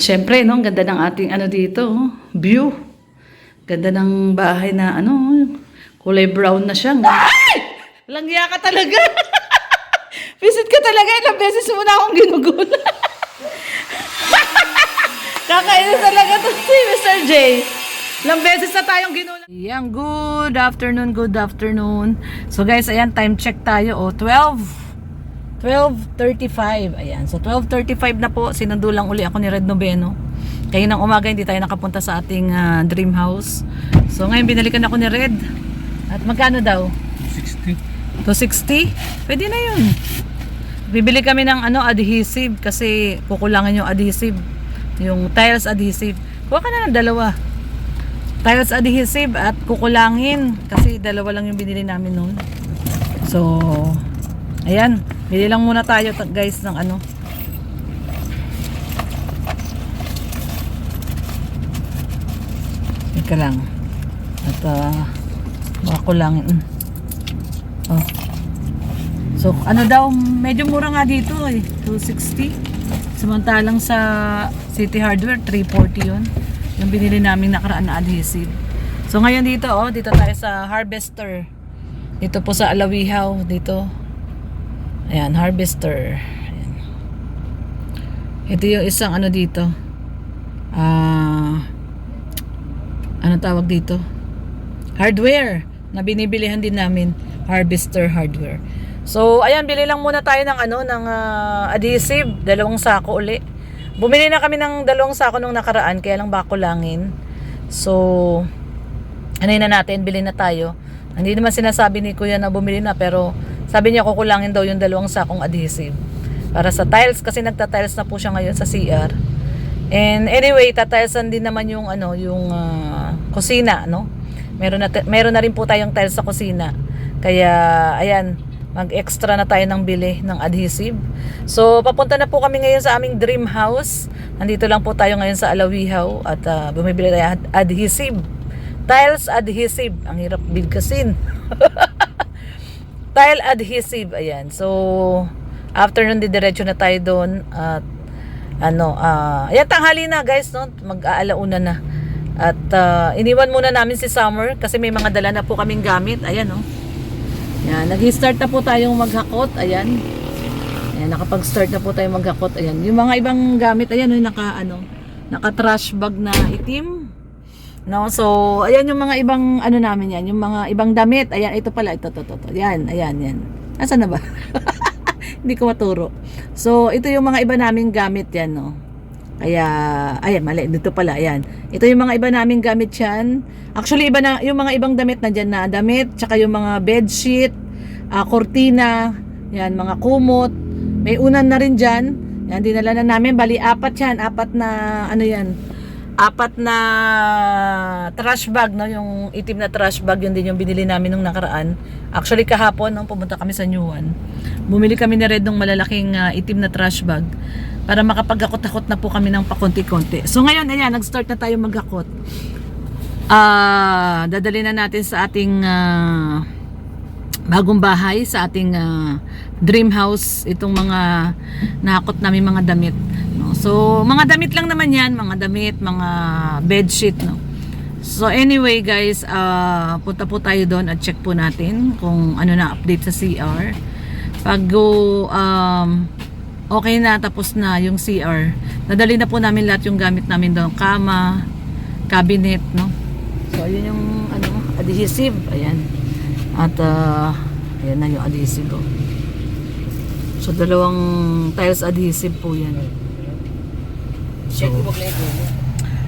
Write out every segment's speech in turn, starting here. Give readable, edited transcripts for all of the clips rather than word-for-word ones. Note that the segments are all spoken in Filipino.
Siyempre, no, ang ganda ng ating ano dito, oh, view. Ganda ng bahay na ano, kulay brown na siya. Ay! Langya ka talaga. Visit ka talaga. Ilang beses mo na akong ginugula. Kakainis talaga to si Mr. J. Ilang beses na tayong ginula. Yan, good afternoon, good afternoon. So guys, ayan, time check tayo. Oh, 12:35. Ayan, so 12:35 na po. Sinundo lang uli ako ni Red Noveno. Kaya ng umaga hindi tayo nakapunta sa ating dream house. So ngayon binalikan ako ni Red. At magkano daw? 60. 260? Pwede na yun. Bibili kami ng ano, adhesive kasi kukulangan yung adhesive. Yung tiles adhesive. Kuha ka na ng dalawa. Tiles adhesive at kukulangin kasi dalawa lang yung binili namin noon. So, ayan. Bili lang muna tayo guys ng ano. Ika lang. At makakulangin. Oh. So, ano daw, medyo mura nga dito eh. 260. Samantalang sa City Hardware, 340 yun. Yung binili namin nakaraan na adhesive. So, ngayon dito, oh, dito tayo sa Harvester. Dito po sa Alawihaw, dito. Ayan, Harvester. Ayan. Ito yung isang ano dito. Ano tawag dito? Hardware. Na binibilihan din namin. Harvester Hardware. So, ayan, bili lang muna tayo ng ano, ng adhesive. 2 sako uli. Bumili na kami ng 2 sako nung nakaraan, kaya lang bako langin. So, ano na natin, bili na tayo. Hindi naman sinasabi ni Kuya na bumili na, pero sabi niya kukulangin daw yung 2 sakong adhesive. Para sa tiles, kasi nagta-tiles na po siya ngayon sa CR. And anyway, tatilesan din naman yung ano, yung kusina, no? Meron na rin po tayong tiles sa kusina. Kaya, ayan, mag-extra na tayo ng bili ng adhesive. So, papunta na po kami ngayon sa aming dream house. Nandito lang po tayo ngayon sa Alawihaw at bumibili tayo adhesive. Tiles adhesive. Ang hirap bigkasin. Tile adhesive. Ayan. So, after nun, didiretso na tayo doon. At, ayan, tanghali na guys, no? Mag-aalauna na. At, iniwan muna namin si Summer kasi may mga dala na po kaming gamit. Ayan, no? Yan, nag-start na po tayong maghakot. Ayan. Ayan, nakapag-start na po tayong maghakot. Ayan, yung mga ibang gamit, ayan, yung naka-trash bag na itim. No, so ayan yung mga ibang ano namin yan, yung mga ibang damit. Ayan, ito pala, ito. Yan, ayan. Nasaan na ba? Hindi ko maturo. So, ito yung mga iba naming gamit yan, no. Kaya, ayan, mali, dito pala, ayan. Ito yung mga iba naming gamit yan. Actually, iba na, yung mga ibang damit na dyan na damit, tsaka yung mga bedsheet, kortina, yan, mga kumot. May unan na rin dyan. Yan, dinala na namin. Bali, 4 yan. 4 na, ano yan, 4 na trash bag, no? Yung itim na trash bag, yun din yung binili namin nung nakaraan. Actually, kahapon, nung pumunta kami sa New One, bumili kami ni Red ng malalaking itim na trash bag para makapag-akot-akot na po kami ng pakunti-kunti. So ngayon, ayan, nag-start na tayo mag-akot. Dadali na natin sa ating bagong bahay, sa ating dream house, itong mga nakakot namin mga damit. No? So, mga damit lang naman yan, mga damit, mga bedsheet. No? So, anyway guys, punta po tayo doon at check po natin kung ano na update sa CR. Pag okay na, tapos na yung CR, nadali na po namin lahat yung gamit namin doon, kama, cabinet, no? So, ayun yung ano, adhesive, ayan. At ayan na yung adhesive, oh. So, 2 tiles adhesive po yan.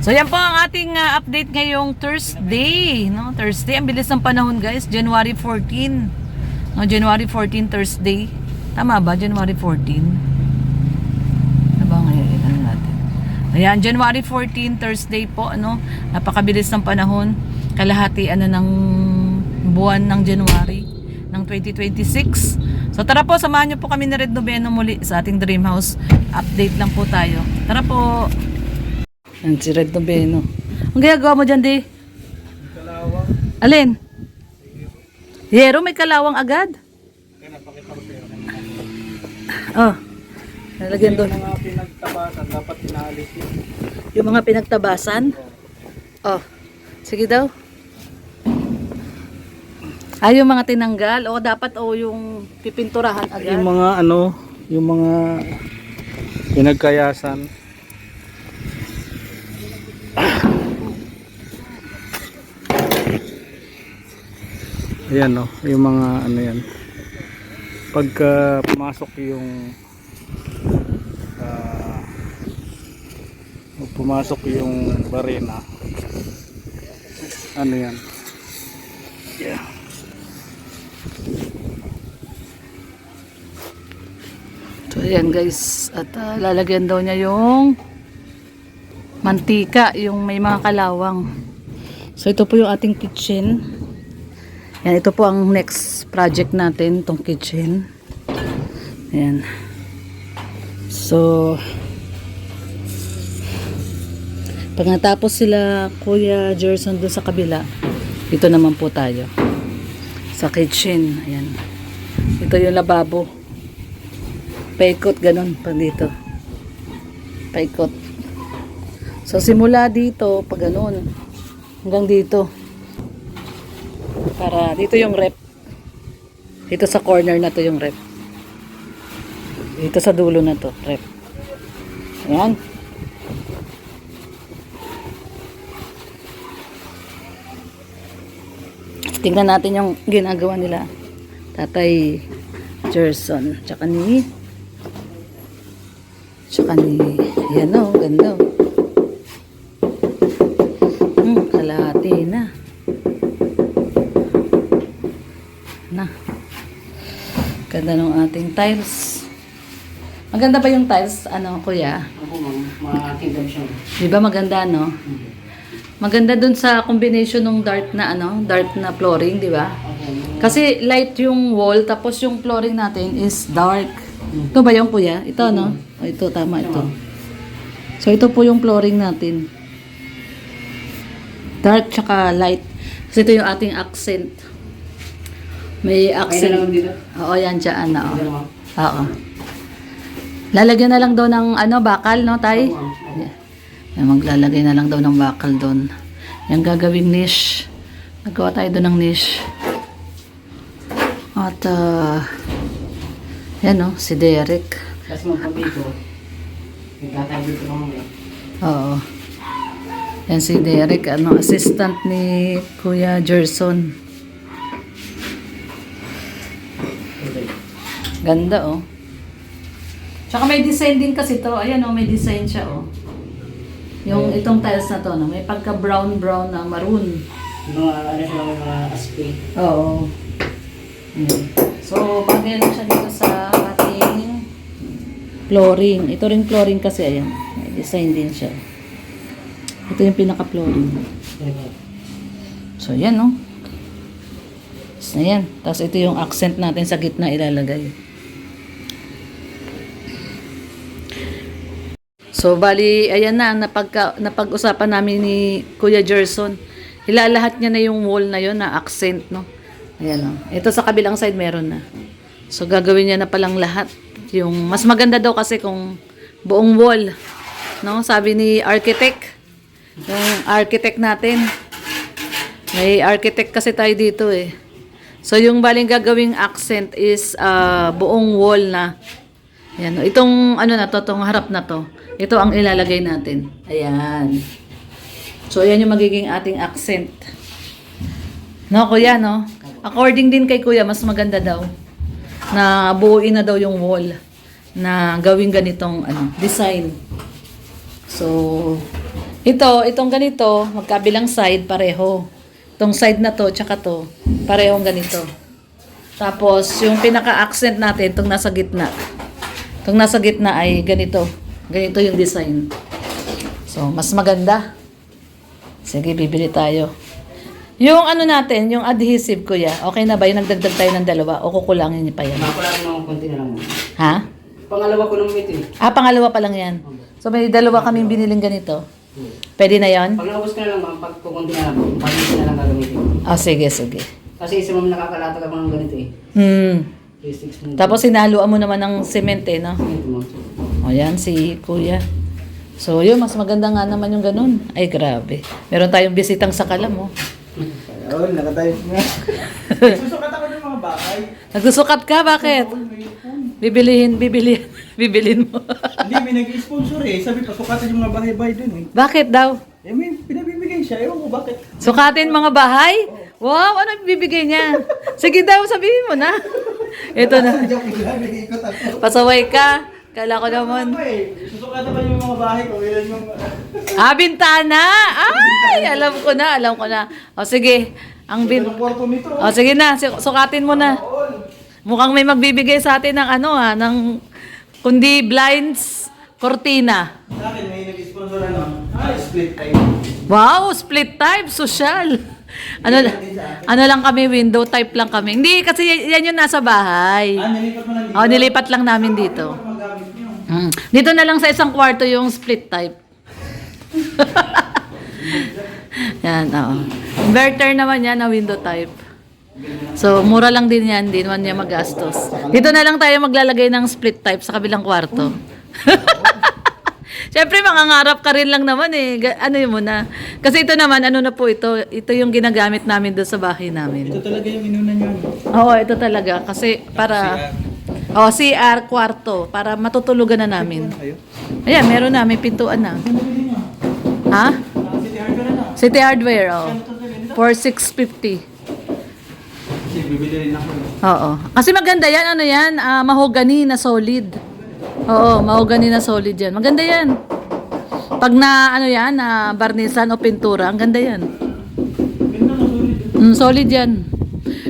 So, yan po ang ating update ngayong Thursday, no? Thursday, ang bilis ng panahon guys, January 14. No, January 14 Thursday. Tama ba? January 14. Ayan, January 14, Thursday po, ano, napakabilis ng panahon, kalahati ng buwan ng January ng 2026. So tara po, samahan niyo po kami ni Red Noveno muli sa ating dream house. Update lang po tayo. Tara po. Yan si Red Noveno. Ang ginagawa mo dyan, di? Kalawang. Alin? Yero, may kalawang agad? Kaya napakita ko sa'yo. Oh. Nalagyan doon. Yung mga pinagtabasan, dapat pinaalis yun. Yung mga pinagtabasan. Oh, sige daw. Ay, yung mga tinanggal. O, dapat yung pipinturahan agad. Yung mga ano, yung mga pinagkayasan. Ayan no, yung mga ano yan. Pagka pumasok yung pumasok yung barena. Ano yan? Yeah. So, ayan guys. At lalagyan daw niya yung mantika, yung may mga kalawang. So, ito po yung ating kitchen. Yan, ito po ang next project natin, itong kitchen. Ayan. So, pag natapos sila Kuya Gerson doon sa kabila, dito naman po tayo. Sa kitchen. Ayan. Ito yung lababo. Paikot, ganun, pag dito. Paikot. So, simula dito, pag ganun, hanggang dito. Para, dito yung rep. Dito sa corner na to yung rep. Dito sa dulo na to, rep. Ayan. Tingnan natin yung ginagawa nila. Tatay Gerson. Tsaka ni yan o, ganda o. Kalahati na. Ganda ng ating tiles. Maganda ba yung tiles, ano, kuya? Ako ma'am, makakingdom siya. Di ba maganda, no? Maganda dun sa combination ng dark na flooring, di ba? Kasi light yung wall, tapos yung flooring natin is dark. Ito ba yung kuya? Ito, no? O, ito, tama ito. So, ito po yung flooring natin. Dark tsaka light. Kasi ito yung ating accent. May Kaya na accent. lang dito. Oo, yan dyan, oo. Dito, ma'am. Oo. Lalagyan na lang daw ng bakal, no, tay? Oo, ma'am. Yan, maglalagay na lang daw ng bakal doon. Yung gagawing niche. Nagawa tayo doon ng niche. At, yan, no, si Derek. Tapos magpapito. Nagtatay dito naman eh. Oo. Yan si Derek, assistant ni Kuya Gerson. Ganda, oh. Tsaka may design din kasi to. Ayan, oh, may design siya, oh. Yung itong tiles na to, no, may pagka brown na maroon. Mga ano siya, mga aspe. Oo. So, bagay lang siya dito sa ating flooring. Ito ring flooring kasi, ayan. May design din siya. Ito yung pinaka-flooring. So, yan, no. So, yan. Tapos, ito yung accent natin sa gitna ilalagay. So, bali, ayan na, napag-usapan namin ni Kuya Gerson. Ilalahat niya na yung wall na yon na accent, no? Ayan, no. Ito sa kabilang side, meron na. So, gagawin niya na palang lahat. Yung, mas maganda daw kasi kung buong wall. No? Sabi ni architect, yung architect natin. May architect kasi tayo dito eh. So, yung baling gagawing accent is buong wall na. Ayan, no. Itong, ano na to, itong harap na to. Ito ang ilalagay natin. Ayan. So, ayan yung magiging ating accent. No, kuya, no? According din kay kuya, mas maganda daw na buuin na daw yung wall na gawing ganitong design. So, itong ganito, magkabilang side, pareho. Itong side na to, tsaka to, parehong ganito. Tapos, yung pinaka-accent natin, itong nasa gitna. Itong nasa gitna ay ganito. Ganito yung design. So, mas maganda. Sige, bibili tayo. Yung ano natin, yung adhesive, kuya, okay na ba? Yung nagdagdag tayo ng dalawa o kukulangin niyo pa yan? Makulangin naman konti na lang. Ha? Pangalawa ko nung ito eh. Pangalawa pa lang yan. So, may dalawa kaming biniling ganito. Pwede na yon? Pag naubos ko na lang ma'am, pag kukunti na lang, pag-isa na lang gagamitin. Sige, sige. Kasi isa ma'am nakakalatag ako ng ganito eh. 3-6 minutes. Tapos, sinaluan mo naman ng cement no? Ito ma'am. O, yan, si kuya. So, yun, mas maganda nga naman yung ganun. Ay, grabe. Meron tayong bisitang sa Kalam, oh. Oo, nakatayo nga. Susukat ako ng mga bahay. Nagsusukat ka? Bakit? Bibilihin mo. Hindi, may nag-sponsor eh. Sabi, pasukatin yung mga bahay-bahay dun eh. Bakit daw? Eh, may pinabibigay siya. Ewan ko bakit. Sukatin mga bahay? Wow, ano bibigay niya? Sige daw, sabihin mo na. Ito na. Joke lang, nag-iikot ako. Pasaway ka. Kala ko naman. Ano eh, susukatan pa yung mga bahay ko. Ilan yung... Bintana! Ay, alam ko na. O sige, Anong kwarto nito? O sige na, sukatin mo na. Mukhang may magbibigay sa atin ng ng kundi blinds, cortina. Sa akin, may nag-sponsor split time. Wow, split type, social. Ano lang kami, window type lang kami. Hindi, kasi yan yung nasa bahay. Nilipat mo lang dito? Nilipat lang namin dito. Magamit nyo. Dito na lang sa isang kwarto yung split type. Yan, oo. Inverter naman yan na window type. So, mura lang din yan. Di naman niya magastos. Dito na lang tayo maglalagay ng split type sa kabilang kwarto. Siyempre, mangangarap ka rin lang naman eh. Ano yun muna. Kasi ito naman, ano na po ito. Ito yung ginagamit namin doon sa bahay namin. Ito talaga yung inuna nyo. Oo, ito talaga. Kasi para... CR, kwarto. Para matutulugan na namin. Ayan, meron na. May pintuan na. Ha? City Hardware na. City Hardware, oh. For 650. Kasi bibili rin ako. Oo. Kasi maganda yan, ano yan, mahogany na solid. Oo, mahogany na solid yan. Maganda yan. Pag na, ano yan, na barnisan o pintura, ang ganda yan. Solid yan.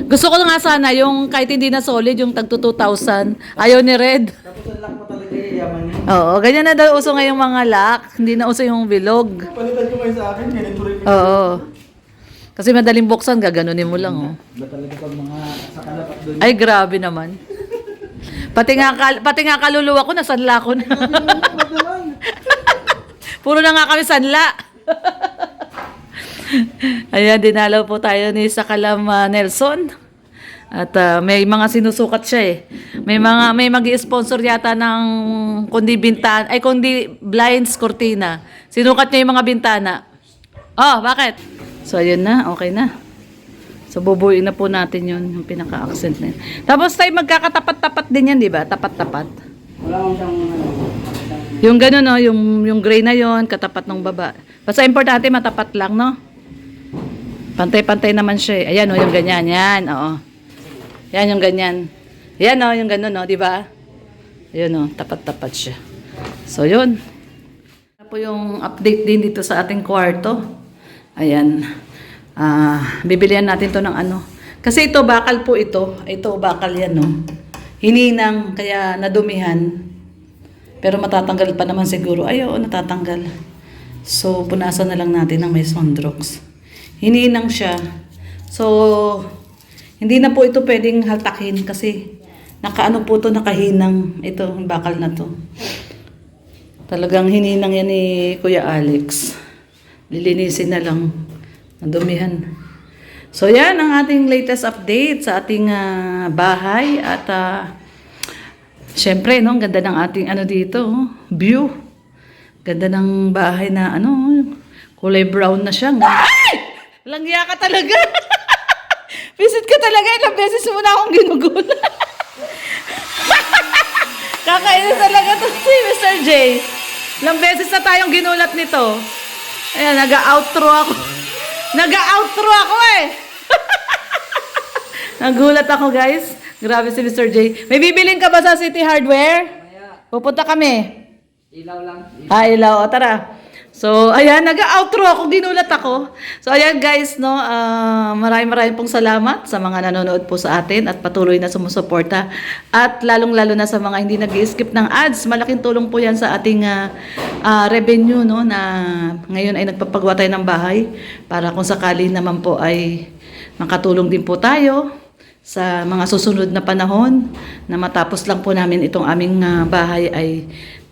Gusto ko nga sana yung kahit hindi na solid, yung tagto 2,000. Ayaw ni Red. Tapos ang lock mo talaga yaman yun. Oo, ganyan na daw uso ngayong mga lock. Hindi na uso yung bilog. Palitan ko kayo sa akin, ganito rin. Oo. Kasi madaling buksan, gaganunin mo lang, oh. Ba talaga pag mga sa kalapat doon? Ay, grabe naman. Pati nga kaluluwa ko, nasanla ko na. Puro na nga kami sanla. Ayan, dinalaw po tayo ni Sakalam Nelson. At may mga sinusukat siya eh. May mag-i-sponsor yata ng kundi blinds, cortina. Sinukat niya yung mga bintana. Oh, bakit? So, ayun na. Okay na. So, bubuin na po natin yun. Yung pinaka-accent na yun. Tapos tayo magkakatapat-tapat din yan, di ba? Tapat-tapat. Wala akong siyang Yung gano'n, no? Yung gray na yon katapat ng baba. Basta importante, matapat lang, no? Pantay-pantay naman siya eh. Ayan, no? Yung ganyan. Yan, oo. Yan, yung ganyan. Yan, no? Yung gano'n, no? Di ba? Ayun, no? Tapat-tapat siya. So, yun. Ito po yung update din dito sa ating kwarto. Ayan. Bibilihan natin to ng ano. Kasi ito, bakal po ito. Ito, bakal yan, no? Hininang, kaya nadumihan. Pero matatanggal pa naman siguro. Ay, oo, natatanggal. So, punasan na lang natin ng may Sondrox. Hininang siya. So, hindi na po ito pwedeng hatakin kasi nakaano po to, nakahinang. Ito, bakal na to. Talagang hininang yan ni Kuya Alex. Lilinisin na lang. Nadumihan. So, yan ang ating latest update sa ating bahay. At, syempre, no, ang ganda ng ating dito, view. Ganda ng bahay na, kulay brown na siya. Ay! Langya ka talaga. Visit ka talaga. Ilang beses mo na akong ginugula. Kakainis talaga to si Mr. J. Ilang beses na tayong ginulat nito. Ayan, nag-outro ako. Nag-outro ako eh. Nagulat ako, guys. Grabe si Mr. J. May bibilin ka ba sa City Hardware? Pupunta kami. ilaw lang. Ilaw. O, tara. So, ayan, nag-outro ako, ginulat ako. So, ayan guys, no, maraming pong salamat sa mga nanonood po sa atin at patuloy na sumusuporta. At lalong-lalo na sa mga hindi nag-skip ng ads, malaking tulong po yan sa ating revenue, no, na ngayon ay nagpapagawa tayo ng bahay para kung sakali naman po ay makatulong din po tayo sa mga susunod na panahon na matapos lang po namin itong aming bahay ay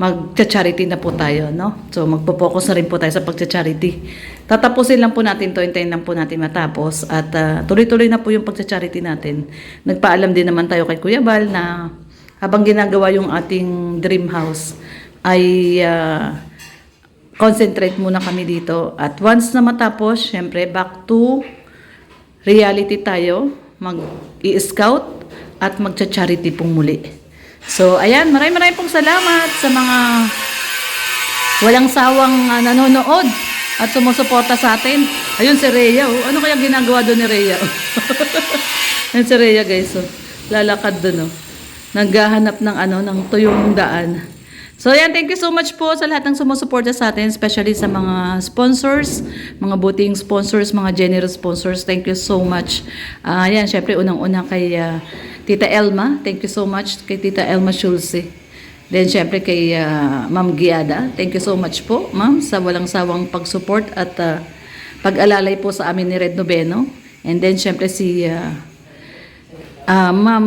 mag-charity na po tayo, no? So, magpo-focus na rin po tayo sa pag-charity. Tatapusin lang po natin to, hintayin lang po natin matapos at tuloy-tuloy na po yung pag-charity natin. Nagpaalam din naman tayo kay Kuya Bal na habang ginagawa yung ating dream house ay concentrate muna kami dito. At once na matapos, syempre, back to reality tayo. Mag-i-scout at magcha-charity pong muli. So, ayan, maraming pong salamat sa mga walang sawang nanonood at sumusuporta sa atin. Ayun si Rhea, oh. Ano kaya ginagawa doon ni Rhea? Oh? Ayun si Rhea, guys, oh. Lalakad doon, oh. Naghahanap ng ng tuyong daan. So, ayan, thank you so much po sa lahat ng sumusuporta sa atin, especially sa mga sponsors, mga buting sponsors, mga generous sponsors. Thank you so much. Ayan, syempre, unang-una kay Tita Elma. Thank you so much kay Tita Elma Schulze. Then, syempre, kay Ma'am Giada. Thank you so much po, Ma'am, sa walang sawang pag-support at pag-alalay po sa amin ni Red Noveno. And then, syempre, si Ma'am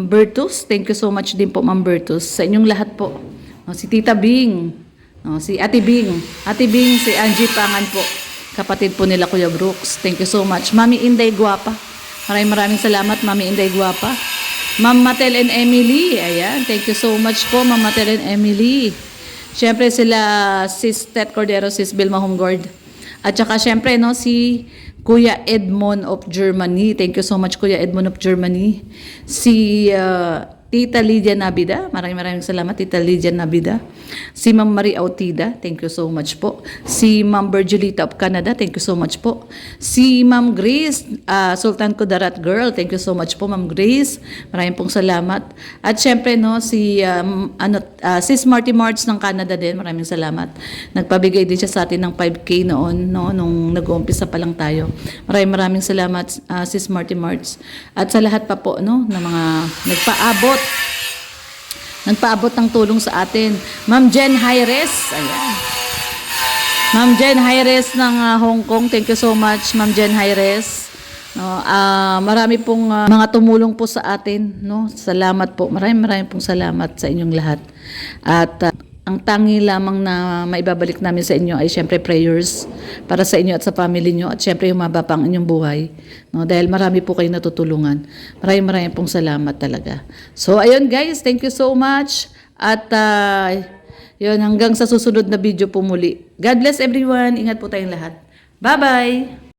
Bertus. Thank you so much din po, Ma'am Bertus. Sa inyong lahat po. Si Tita Bing, si Ate Bing. Ate Bing, si Angie Pangan po. Kapatid po nila Kuya Brooks. Thank you so much. Mami Inday Guapa. Maraming salamat, Mami Inday Guapa. Ma'am Matel and Emily. Ayan, thank you so much po, Ma'am Matel and Emily. Siyempre sila Sis Tet Cordero, Sis Vilma Homgord. At saka siyempre, si Kuya Edmond of Germany. Thank you so much, Kuya Edmond of Germany. Si Tita Lydia Nabida, maraming salamat, Tita Lydia Nabida. Si Ma'am Marie Autida, thank you so much po. Si Ma'am Virgilita of Canada, thank you so much po. Si Ma'am Grace, Sultan Kudarat Girl, thank you so much po, Ma'am Grace. Maraming pong salamat. At syempre, si Sis Marty March ng Canada din, maraming salamat. Nagpabigay din siya sa atin ng 5K noon, nung nag-uumpisa pa lang tayo. Maraming salamat, Sis Marty March. At sa lahat pa po, na mga nagpaabot ng tulong sa atin. Ma'am Jen Hayres, ayan. Ma'am Jen Hayres ng Hong Kong, thank you so much, Ma'am Jen Hayres. Marami pong mga tumulong po sa atin, Salamat po. Maraming pong salamat sa inyong lahat. At ang tangi lamang na maibabalik namin sa inyo ay syempre prayers para sa inyo at sa family nyo at syempre humaba pa ang inyong buhay. Dahil marami po kayong natutulungan. Maraming pong salamat talaga. So ayun guys, thank you so much. At yun, hanggang sa susunod na video po muli. God bless everyone. Ingat po tayong lahat. Bye-bye!